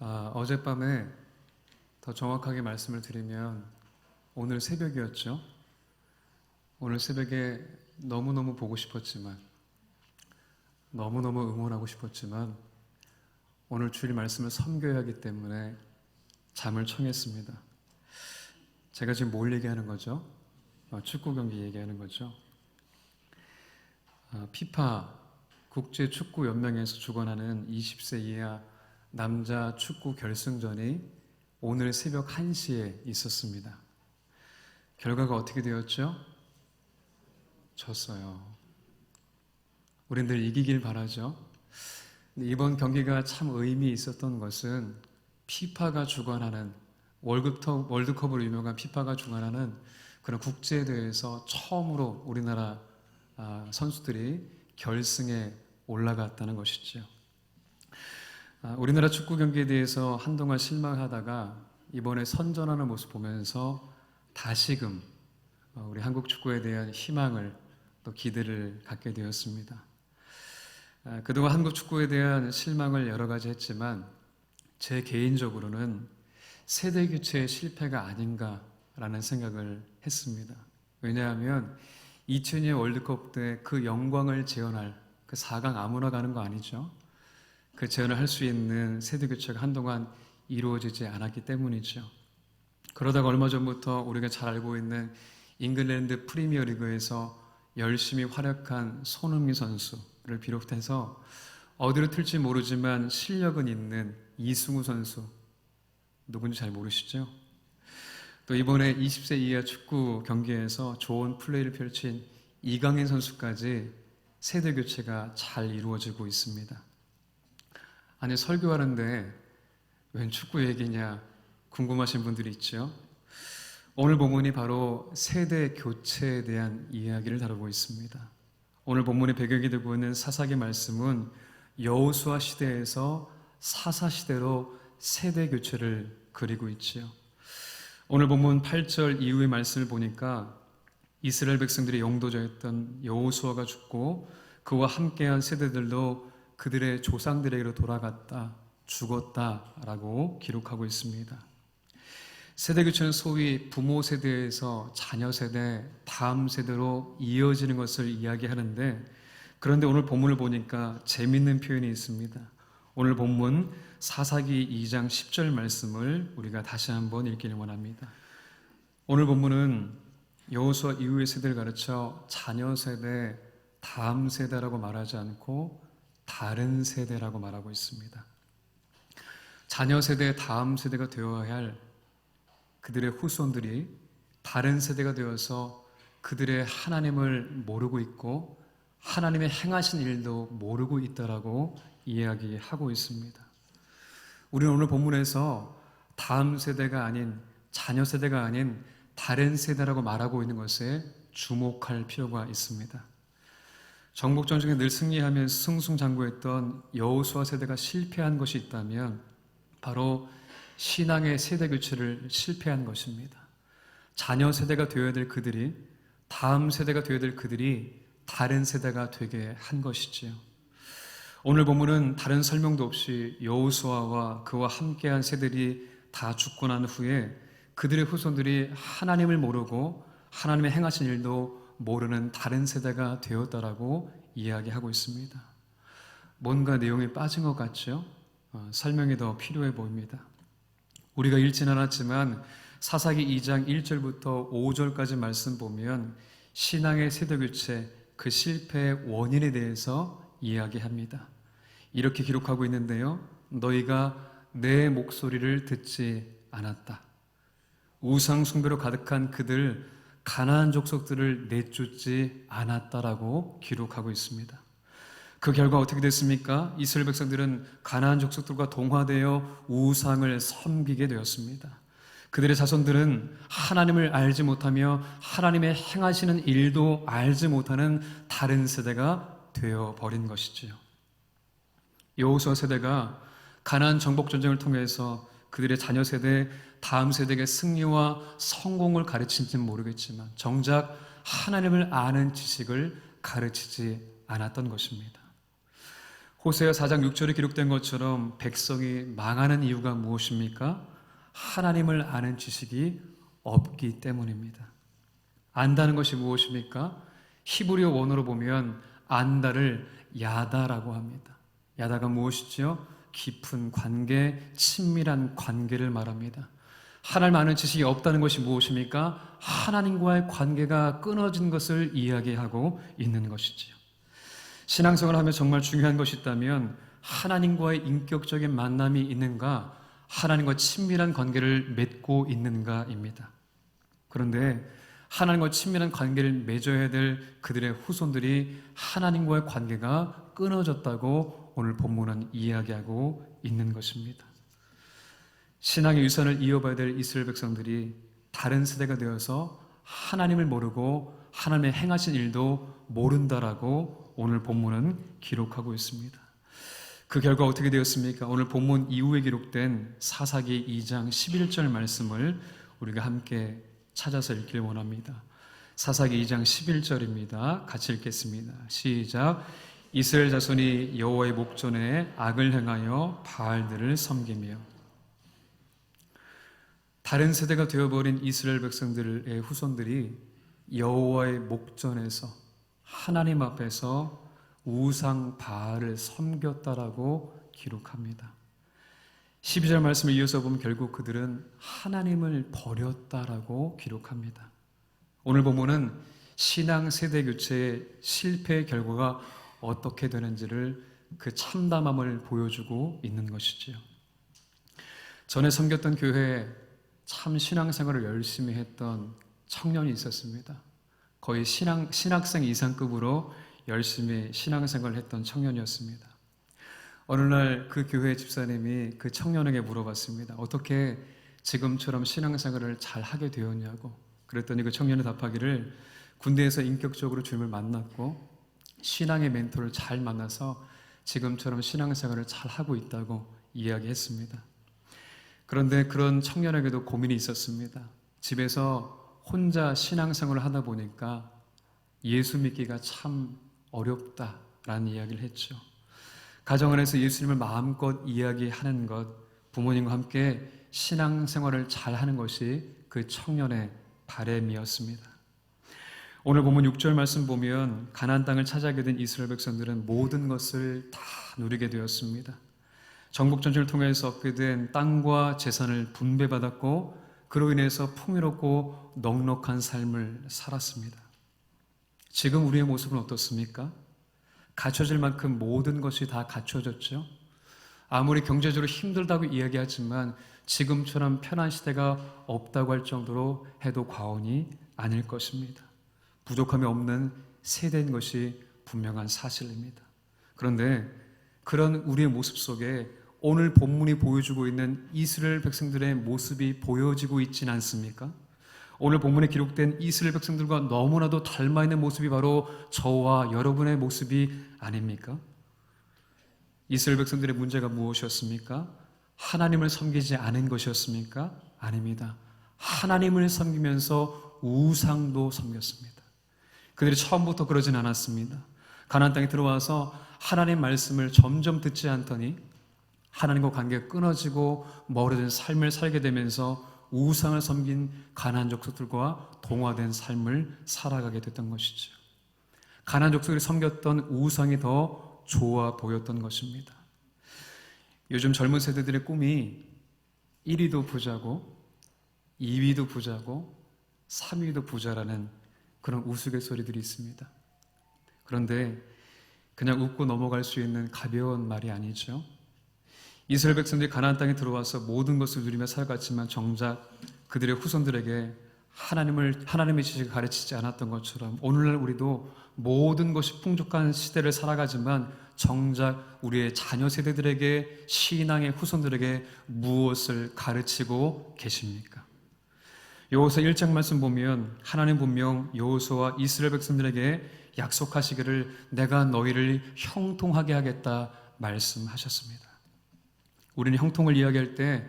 어젯밤에 더 정확하게 말씀을 드리면 오늘 새벽이었죠. 오늘 새벽에 너무너무 보고 싶었지만, 너무너무 응원하고 싶었지만 오늘 주일 말씀을 섬겨야 하기 때문에 잠을 청했습니다. 제가 지금 뭘 얘기하는 거죠? 축구 경기 얘기하는 거죠. 피파 국제축구연맹에서 주관하는 20세 이하 남자 축구 결승전이 오늘 새벽 1시에 있었습니다. 결과가 어떻게 되었죠? 졌어요. 우린 늘 이기길 바라죠. 근데 이번 경기가 참 의미 있었던 것은 피파가 주관하는 월드컵으로 유명한 피파가 주관하는 그런 국제대회에서 처음으로 우리나라 선수들이 결승에 올라갔다는 것이죠. 우리나라 축구 경기에 대해서 한동안 실망하다가 이번에 선전하는 모습 보면서 다시금 우리 한국 축구에 대한 희망을 또 기대를 갖게 되었습니다. 그동안 한국 축구에 대한 실망을 여러 가지 했지만 제 개인적으로는 세대 교체의 실패가 아닌가라는 생각을 했습니다. 왜냐하면 2002년 월드컵 때 그 영광을 재현할 그 4강 아무나 가는 거 아니죠. 그 재현을 할 수 있는 세대 교체가 한동안 이루어지지 않았기 때문이죠. 그러다가 얼마 전부터 우리가 잘 알고 있는 잉글랜드 프리미어리그에서 열심히 활약한 손흥민 선수를 비롯해서 어디로 튈지 모르지만 실력은 있는 이승우 선수, 누군지 잘 모르시죠? 또 이번에 20세 이하 축구 경기에서 좋은 플레이를 펼친 이강인 선수까지 세대 교체가 잘 이루어지고 있습니다. 아니, 설교하는데 웬 축구 얘기냐 궁금하신 분들이 있죠. 오늘 본문이 바로 세대 교체에 대한 이야기를 다루고 있습니다. 오늘 본문의 배경이 되고 있는 사사기 말씀은 여호수아 시대에서 사사 시대로 세대 교체를 그리고 있지요. 오늘 본문 8절 이후의 말씀을 보니까 이스라엘 백성들이 영도자였던 여호수아가 죽고 그와 함께한 세대들도 그들의 조상들에게로 돌아갔다, 죽었다라고 기록하고 있습니다. 세대교체는 소위 부모 세대에서 자녀 세대, 다음 세대로 이어지는 것을 이야기하는데, 그런데 오늘 본문을 보니까 재밌는 표현이 있습니다. 오늘 본문 사사기 2장 10절 말씀을 우리가 다시 한번 읽기를 원합니다. 오늘 본문은 여호수아 이후의 세대를 가르쳐 자녀 세대, 다음 세대라고 말하지 않고 다른 세대라고 말하고 있습니다. 자녀 세대, 다음 세대가 되어야 할 그들의 후손들이 다른 세대가 되어서 그들의 하나님을 모르고 있고 하나님의 행하신 일도 모르고 있다라고 이야기하고 있습니다. 우리는 오늘 본문에서 다음 세대가 아닌, 자녀 세대가 아닌 다른 세대라고 말하고 있는 것에 주목할 필요가 있습니다. 정복전쟁에 늘 승리하면서 승승장구했던 여호수아 세대가 실패한 것이 있다면 바로 신앙의 세대 교체를 실패한 것입니다. 자녀 세대가 되어야 될 그들이, 다음 세대가 되어야 될 그들이 다른 세대가 되게 한 것이지요. 오늘 본문은 다른 설명도 없이 여호수아와 그와 함께한 세대들이 다 죽고 난 후에 그들의 후손들이 하나님을 모르고 하나님의 행하신 일도 모르는 다른 세대가 되었다라고 이야기하고 있습니다. 뭔가 내용이 빠진 것 같죠? 설명이 더 필요해 보입니다. 우리가 읽진 않았지만 사사기 2장 1절부터 5절까지 말씀 보면 신앙의 세대교체, 그 실패의 원인에 대해서 이야기합니다. 이렇게 기록하고 있는데요. 너희가 내 목소리를 듣지 않았다. 우상 숭배로 가득한 그들 가나안 족속들을 내쫓지 않았다라고 기록하고 있습니다. 그 결과 어떻게 됐습니까? 이스라엘 백성들은 가나안 족속들과 동화되어 우상을 섬기게 되었습니다. 그들의 자손들은 하나님을 알지 못하며 하나님의 행하시는 일도 알지 못하는 다른 세대가 되어버린 것이지요. 여호수아 세대가 가나안 정복 전쟁을 통해서 그들의 자녀 세대, 다음 세대에게 승리와 성공을 가르친지는 모르겠지만 정작 하나님을 아는 지식을 가르치지 않았던 것입니다. 호세아 4장 6절에 기록된 것처럼 백성이 망하는 이유가 무엇입니까? 하나님을 아는 지식이 없기 때문입니다. 안다는 것이 무엇입니까? 히브리어 원어로 보면 안다를 야다라고 합니다. 야다가 무엇이죠? 깊은 관계, 친밀한 관계를 말합니다. 하나님 아는 지식이 없다는 것이 무엇입니까? 하나님과의 관계가 끊어진 것을 이야기하고 있는 것이지요. 신앙생활을 하면 정말 중요한 것이 있다면 하나님과의 인격적인 만남이 있는가, 하나님과 친밀한 관계를 맺고 있는가입니다. 그런데 하나님과 친밀한 관계를 맺어야 될 그들의 후손들이 하나님과의 관계가 끊어졌다고 오늘 본문은 이야기하고 있는 것입니다. 신앙의 유산을 이어봐야 될 이스라엘 백성들이 다른 세대가 되어서 하나님을 모르고 하나님의 행하신 일도 모른다라고 오늘 본문은 기록하고 있습니다. 그 결과 어떻게 되었습니까? 오늘 본문 이후에 기록된 사사기 2장 11절 말씀을 우리가 함께 찾아서 읽길 원합니다. 사사기 2장 11절입니다. 같이 읽겠습니다. 시작. 이스라엘 자손이 여호와의 목전에 악을 행하여 바알들을 섬기며. 다른 세대가 되어버린 이스라엘 백성들의 후손들이 여호와의 목전에서 하나님 앞에서 우상 바알을 섬겼다라고 기록합니다. 12절 말씀을 이어서 보면 결국 그들은 하나님을 버렸다라고 기록합니다. 오늘 본문은 신앙 세대 교체의 실패의 결과가 어떻게 되는지를 그 참담함을 보여주고 있는 것이지요. 전에 섬겼던 교회에 참 신앙생활을 열심히 했던 청년이 있었습니다. 거의 신학생 이상급으로 열심히 신앙생활을 했던 청년이었습니다. 어느 날 그 교회 집사님이 그 청년에게 물어봤습니다. 어떻게 지금처럼 신앙생활을 잘 하게 되었냐고. 그랬더니 그 청년이 답하기를 군대에서 인격적으로 주님을 만났고 신앙의 멘토를 잘 만나서 지금처럼 신앙생활을 잘 하고 있다고 이야기했습니다. 그런데 그런 청년에게도 고민이 있었습니다. 집에서 혼자 신앙생활을 하다 보니까 예수 믿기가 참 어렵다라는 이야기를 했죠. 가정 안에서 예수님을 마음껏 이야기하는 것, 부모님과 함께 신앙생활을 잘하는 것이 그 청년의 바람이었습니다. 오늘 본문 6절 말씀 보면 가나안 땅을 차지하게 된 이스라엘 백성들은 모든 것을 다 누리게 되었습니다. 정복 전쟁을 통해서 얻게 된 땅과 재산을 분배받았고 그로 인해서 풍요롭고 넉넉한 삶을 살았습니다. 지금 우리의 모습은 어떻습니까? 갖춰질 만큼 모든 것이 다 갖춰졌죠. 아무리 경제적으로 힘들다고 이야기하지만 지금처럼 편한 시대가 없다고 할 정도로 해도 과언이 아닐 것입니다. 부족함이 없는 세대인 것이 분명한 사실입니다. 그런데 그런 우리의 모습 속에 오늘 본문이 보여주고 있는 이스라엘 백성들의 모습이 보여지고 있지는 않습니까? 오늘 본문에 기록된 이스라엘 백성들과 너무나도 닮아있는 모습이 바로 저와 여러분의 모습이 아닙니까? 이스라엘 백성들의 문제가 무엇이었습니까? 하나님을 섬기지 않은 것이었습니까? 아닙니다. 하나님을 섬기면서 우상도 섬겼습니다. 그들이 처음부터 그러진 않았습니다. 가나안 땅에 들어와서 하나님 말씀을 점점 듣지 않더니 하나님과 관계가 끊어지고 멀어진 삶을 살게 되면서 우상을 섬긴 가나안 족속들과 동화된 삶을 살아가게 됐던 것이죠. 가나안 족속들이 섬겼던 우상이 더 좋아 보였던 것입니다. 요즘 젊은 세대들의 꿈이 1위도 부자고 2위도 부자고 3위도 부자라는 그런 우스갯소리들이 있습니다. 그런데 그냥 웃고 넘어갈 수 있는 가벼운 말이 아니죠. 이스라엘 백성들이 가나안 땅에 들어와서 모든 것을 누리며 살아갔지만 정작 그들의 후손들에게 하나님의 지식을 가르치지 않았던 것처럼 오늘날 우리도 모든 것이 풍족한 시대를 살아가지만 정작 우리의 자녀 세대들에게 신앙의 후손들에게 무엇을 가르치고 계십니까? 여호수아 1장 말씀 보면 하나님 분명 여호수아와 이스라엘 백성들에게 약속하시기를 내가 너희를 형통하게 하겠다 말씀하셨습니다. 우리는 형통을 이야기할 때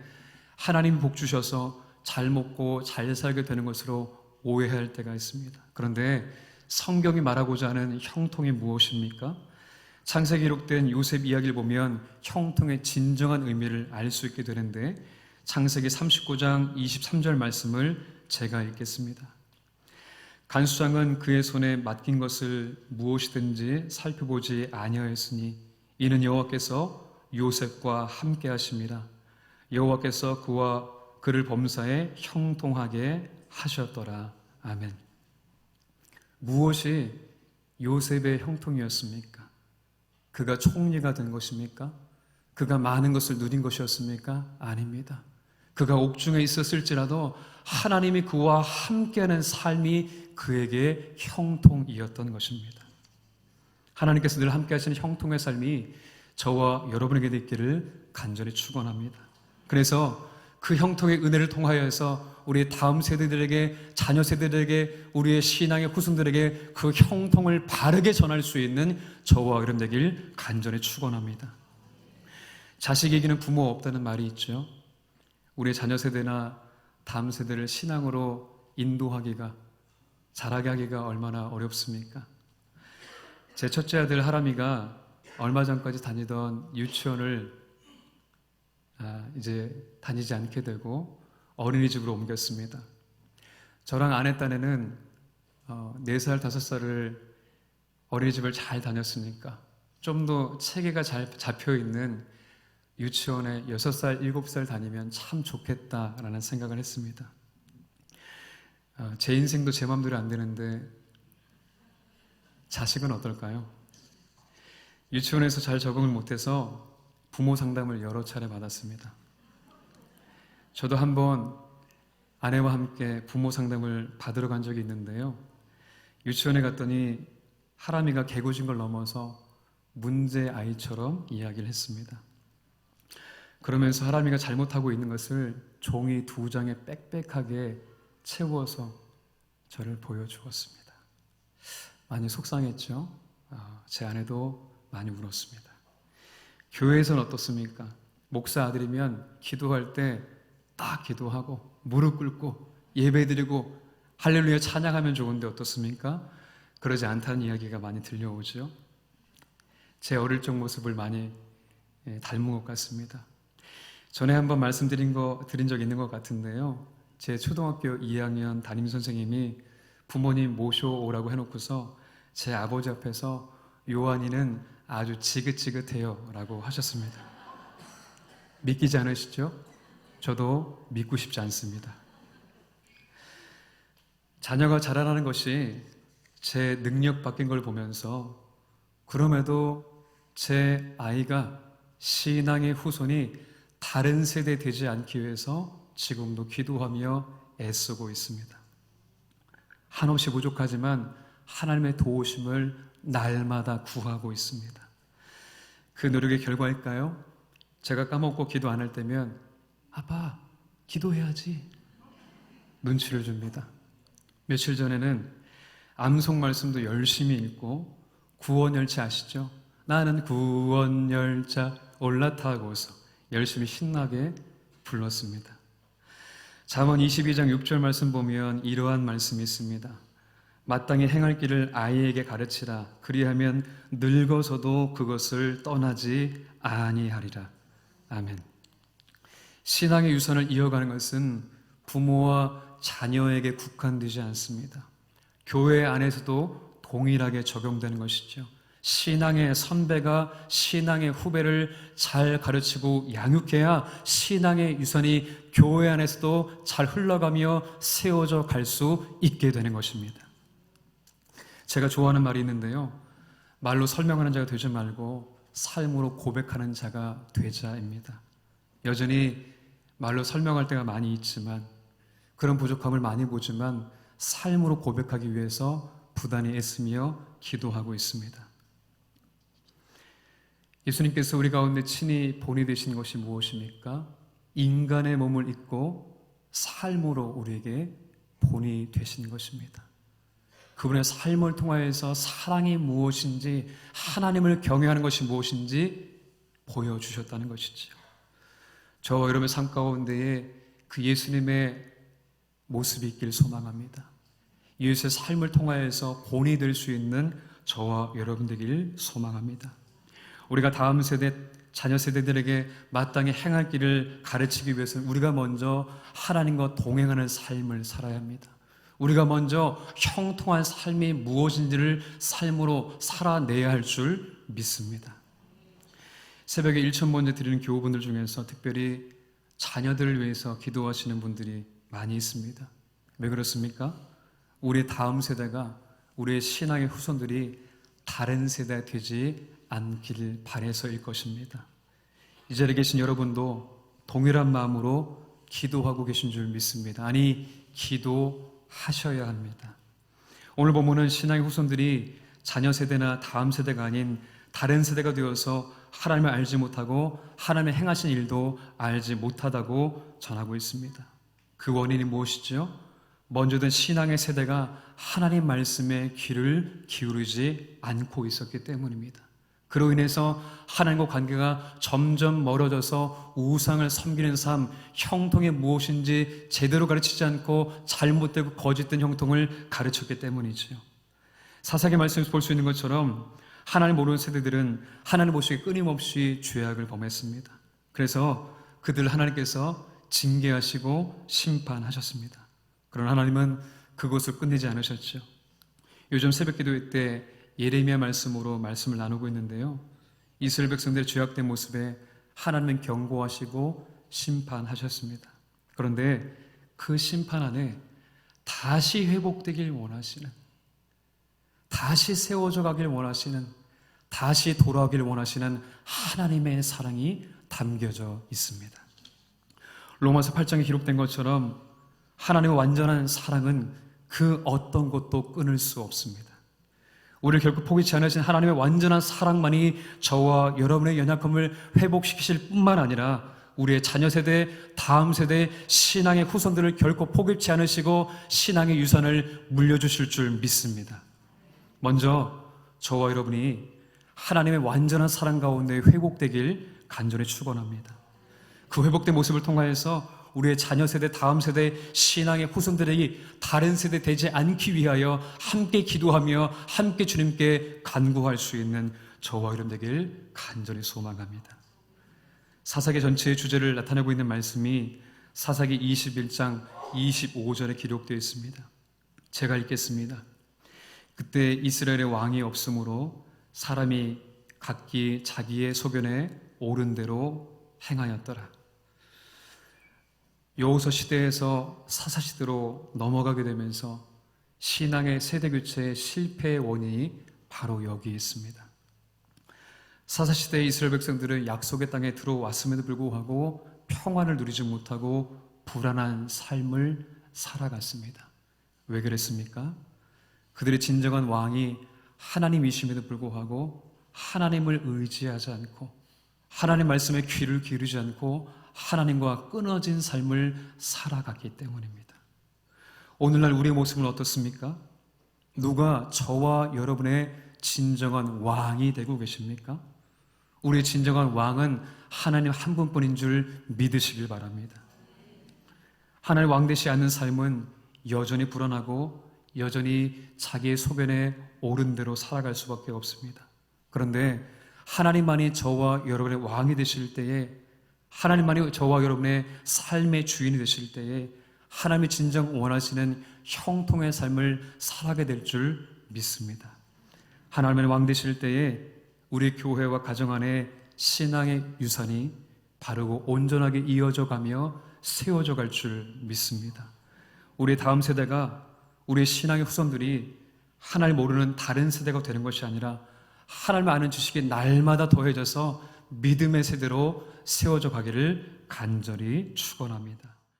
하나님 복 주셔서 잘 먹고 잘 살게 되는 것으로 오해할 때가 있습니다. 그런데 성경이 말하고자 하는 형통이 무엇입니까? 창세기에 기록된 요셉 이야기를 보면 형통의 진정한 의미를 알 수 있게 되는데, 창세기 39장 23절 말씀을 제가 읽겠습니다. 간수장은 그의 손에 맡긴 것을 무엇이든지 살펴보지 아니하였으니 이는 여호와께서 요셉과 함께 하심이라. 여호와께서 그와 그를 범사에 형통하게 하셨더라. 아멘. 무엇이 요셉의 형통이었습니까? 그가 총리가 된 것입니까? 그가 많은 것을 누린 것이었습니까? 아닙니다. 그가 옥중에 있었을지라도 하나님이 그와 함께하는 삶이 그에게 형통이었던 것입니다. 하나님께서 늘 함께 하시는 형통의 삶이 저와 여러분에게 있기를 간절히 축원합니다. 그래서 그 형통의 은혜를 통하여서 우리 다음 세대들에게, 자녀 세대들에게, 우리의 신앙의 후손들에게 그 형통을 바르게 전할 수 있는 저와 여러분 되길 간절히 축원합니다. 자식에게는 부모 없다는 말이 있죠. 우리 자녀 세대나 다음 세대를 신앙으로 인도하기가, 자라게 하기가 얼마나 어렵습니까? 제 첫째 아들 하람이가 얼마 전까지 다니던 유치원을 이제 다니지 않게 되고 어린이집으로 옮겼습니다. 저랑 아내 딴에는 4살, 5살을 어린이집을 잘 다녔으니까 좀 더 체계가 잘 잡혀있는 유치원에 6살, 7살 다니면 참 좋겠다라는 생각을 했습니다. 제 인생도 제 마음대로 안 되는데 자식은 어떨까요? 유치원에서 잘 적응을 못해서 부모 상담을 여러 차례 받았습니다. 저도 한번 아내와 함께 부모 상담을 받으러 간 적이 있는데요. 유치원에 갔더니 하람이가 개구진 걸 넘어서 문제 아이처럼 이야기를 했습니다. 그러면서 하람이가 잘못하고 있는 것을 종이 2장에 빽빽하게 채워서 저를 보여주었습니다. 많이 속상했죠? 제 아내도 많이 울었습니다. 교회에서는 어떻습니까? 목사 아들이면 기도할 때 딱 기도하고 무릎 꿇고 예배드리고 할렐루야 찬양하면 좋은데 어떻습니까? 그러지 않다는 이야기가 많이 들려오죠. 제 어릴 적 모습을 많이 닮은 것 같습니다. 전에 한번 말씀드린 적 있는 것 같은데요. 제 초등학교 2학년 담임선생님이 부모님 모셔오라고 해놓고서 제 아버지 앞에서 요한이는 아주 지긋지긋해요 라고 하셨습니다. 믿기지 않으시죠? 저도 믿고 싶지 않습니다. 자녀가 자라나는 것이 제 능력 바뀐 걸 보면서, 그럼에도 제 아이가 신앙의 후손이 다른 세대 되지 않기 위해서 지금도 기도하며 애쓰고 있습니다. 한없이 부족하지만 하나님의 도우심을 날마다 구하고 있습니다. 그 노력의 결과일까요? 제가 까먹고 기도 안 할 때면 아빠, 기도해야지 눈치를 줍니다. 며칠 전에는 암송 말씀도 열심히 읽고 구원열차 아시죠? 나는 구원열차 올라타고서 열심히 신나게 불렀습니다. 잠언 22장 6절 말씀 보면 이러한 말씀이 있습니다. 마땅히 행할 길을 아이에게 가르치라. 그리하면 늙어서도 그것을 떠나지 아니하리라. 아멘. 신앙의 유산을 이어가는 것은 부모와 자녀에게 국한되지 않습니다. 교회 안에서도 동일하게 적용되는 것이죠. 신앙의 선배가 신앙의 후배를 잘 가르치고 양육해야 신앙의 유산이 교회 안에서도 잘 흘러가며 세워져 갈 수 있게 되는 것입니다. 제가 좋아하는 말이 있는데요. 말로 설명하는 자가 되지 말고 삶으로 고백하는 자가 되자입니다. 여전히 말로 설명할 때가 많이 있지만, 그런 부족함을 많이 보지만 삶으로 고백하기 위해서 부단히 애쓰며 기도하고 있습니다. 예수님께서 우리 가운데 친히 본이 되신 것이 무엇입니까? 인간의 몸을 입고 삶으로 우리에게 본이 되신 것입니다. 그분의 삶을 통하여서 사랑이 무엇인지, 하나님을 경외하는 것이 무엇인지 보여주셨다는 것이죠. 저와 여러분의 삶 가운데에 그 예수님의 모습이 있길 소망합니다. 예수의 삶을 통하여서 본이 될 수 있는 저와 여러분 되길 소망합니다. 우리가 다음 세대, 자녀 세대들에게 마땅히 행할 길을 가르치기 위해서는 우리가 먼저 하나님과 동행하는 삶을 살아야 합니다. 우리가 먼저 형통한 삶이 무엇인지를 삶으로 살아내야 할 줄 믿습니다. 새벽에 일천 번째 드리는 교우분들 중에서 특별히 자녀들을 위해서 기도하시는 분들이 많이 있습니다. 왜 그렇습니까? 우리의 다음 세대가, 우리의 신앙의 후손들이 다른 세대 되지 않기를 바라서일 것입니다. 이 자리에 계신 여러분도 동일한 마음으로 기도하고 계신 줄 믿습니다. 아니, 기도하셔야 합니다. 오늘 본문은 신앙의 후손들이 자녀 세대나 다음 세대가 아닌 다른 세대가 되어서 하나님을 알지 못하고 하나님의 행하신 일도 알지 못하다고 전하고 있습니다. 그 원인이 무엇이죠? 먼저든 신앙의 세대가 하나님 말씀에 귀를 기울이지 않고 있었기 때문입니다. 그로 인해서 하나님과 관계가 점점 멀어져서 우상을 섬기는 삶, 형통이 무엇인지 제대로 가르치지 않고 잘못되고 거짓된 형통을 가르쳤기 때문이지요. 사사기 말씀에서 볼 수 있는 것처럼 하나님 모르는 세대들은 하나님 보시기에 끊임없이 죄악을 범했습니다. 그래서 그들을 하나님께서 징계하시고 심판하셨습니다. 그러나 하나님은 그것을 끝내지 않으셨죠. 요즘 새벽기도 때 예레미야 말씀으로 말씀을 나누고 있는데요, 이스라엘 백성들의 죄악된 모습에 하나님은 경고하시고 심판하셨습니다. 그런데 그 심판 안에 다시 회복되길 원하시는, 다시 세워져 가길 원하시는, 다시 돌아오길 원하시는 하나님의 사랑이 담겨져 있습니다. 로마서 8장에 기록된 것처럼 하나님의 완전한 사랑은 그 어떤 것도 끊을 수 없습니다. 우리를 결코 포기치 않으신 하나님의 완전한 사랑만이 저와 여러분의 연약함을 회복시키실 뿐만 아니라 우리의 자녀 세대, 다음 세대, 신앙의 후손들을 결코 포기치 않으시고 신앙의 유산을 물려주실 줄 믿습니다. 먼저 저와 여러분이 하나님의 완전한 사랑 가운데 회복되길 간절히 축원합니다. 그 회복된 모습을 통하여서 우리의 자녀 세대, 다음 세대, 신앙의 후손들에게 다른 세대 되지 않기 위하여 함께 기도하며 함께 주님께 간구할 수 있는 저와 여러분 되길 간절히 소망합니다. 사사기 전체의 주제를 나타내고 있는 말씀이 사사기 21장 25절에 기록되어 있습니다. 제가 읽겠습니다. 그때 이스라엘의 왕이 없으므로 사람이 각기 자기의 소견에 옳은 대로 행하였더라. 여호수아 시대에서 사사 시대로 넘어가게 되면서 신앙의 세대 교체의 실패의 원인이 바로 여기 있습니다. 사사 시대의 이스라엘 백성들은 약속의 땅에 들어왔음에도 불구하고 평안을 누리지 못하고 불안한 삶을 살아갔습니다. 왜 그랬습니까? 그들의 진정한 왕이 하나님이심에도 불구하고 하나님을 의지하지 않고 하나님 말씀에 귀를 기울이지 않고 하나님과 끊어진 삶을 살아갔기 때문입니다. 오늘날 우리의 모습은 어떻습니까? 누가 저와 여러분의 진정한 왕이 되고 계십니까? 우리의 진정한 왕은 하나님 한 분뿐인 줄 믿으시길 바랍니다. 하나님 왕 되시 않는 삶은 여전히 불안하고 여전히 자기의 소견에 옳은 대로 살아갈 수밖에 없습니다. 그런데 하나님만이 저와 여러분의 왕이 되실 때에, 하나님만이 저와 여러분의 삶의 주인이 되실 때에 하나님이 진정 원하시는 형통의 삶을 살아가게 될 줄 믿습니다. 하나님의 왕 되실 때에 우리 교회와 가정 안에 신앙의 유산이 바르고 온전하게 이어져 가며 세워져 갈 줄 믿습니다. 우리 다음 세대가, 우리의 신앙의 후손들이 하나님 모르는 다른 세대가 되는 것이 아니라 하나님을 아는 지식이 날마다 더해져서 믿음의 세대로 세워져 가기를 간절히 축원합니다.